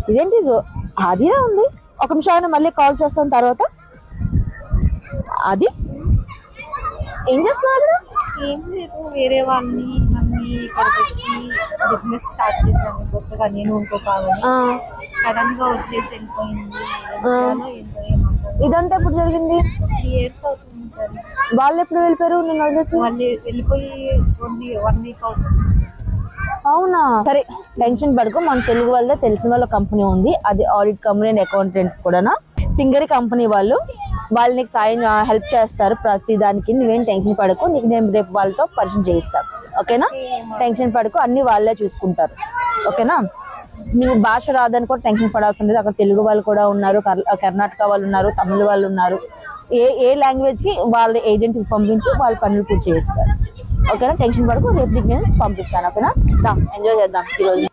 ఇదేంటి అదే ఉంది. ఒక నిమిషం ఆయన మళ్ళీ కాల్ చేస్తాను తర్వాత. అది ఏం చేస్తున్నారు? ఏం లేదు, వేరే వాళ్ళని ఇక్కడికి వచ్చి బిజినెస్ స్టార్ట్ చేశాను కొత్తగా. నేను ఇంకో కావాలి సడన్ గా వచ్చేసి వెళ్ళిపోయింది. ఇదంతా ఎప్పుడు జరిగింది? 3 years అవుతుంది సార్. వాళ్ళు ఎప్పుడు వెళ్ళిపోయారు? నేను వదిలేసి వాళ్ళు వెళ్ళిపోయి 1 week అవుతుంది. అవునా? సరే టెన్షన్ పడుకో. మన తెలుగు వాళ్ళ తెలిసిన వాళ్ళ కంపెనీ ఉంది, అది ఆడిట్ కంపెనీ అండ్ అకౌంటెంట్స్ కూడా. సింగరి కంపెనీ వాళ్ళు నీకు సాయం హెల్ప్ చేస్తారు ప్రతి దానికి. నువ్వేం టెన్షన్ పడకు, నీకు నేను రేపు వాళ్ళతో పరిచయం చేయిస్తాను. ఓకేనా? టెన్షన్ పడకు, అన్ని వాళ్ళే చూసుకుంటారు. ఓకేనా? మీకు భాష రాదని కూడా టెన్షన్ పడాల్సి లేదు. అక్కడ తెలుగు వాళ్ళు కూడా ఉన్నారు, కర్ణాటక వాళ్ళు ఉన్నారు, తమిళ వాళ్ళు ఉన్నారు. ఏ లాంగ్వేజ్ కి వాళ్ళ ఏజెంట్కి పంపించి వాళ్ళ పనులు పూర్తి చేస్తారు. ఓకేనా? టెన్షన్ పడకు, రేపు నేను పంపిస్తాను. ఓకేనా? ఎంజాయ్ చేద్దాం ఈరోజు.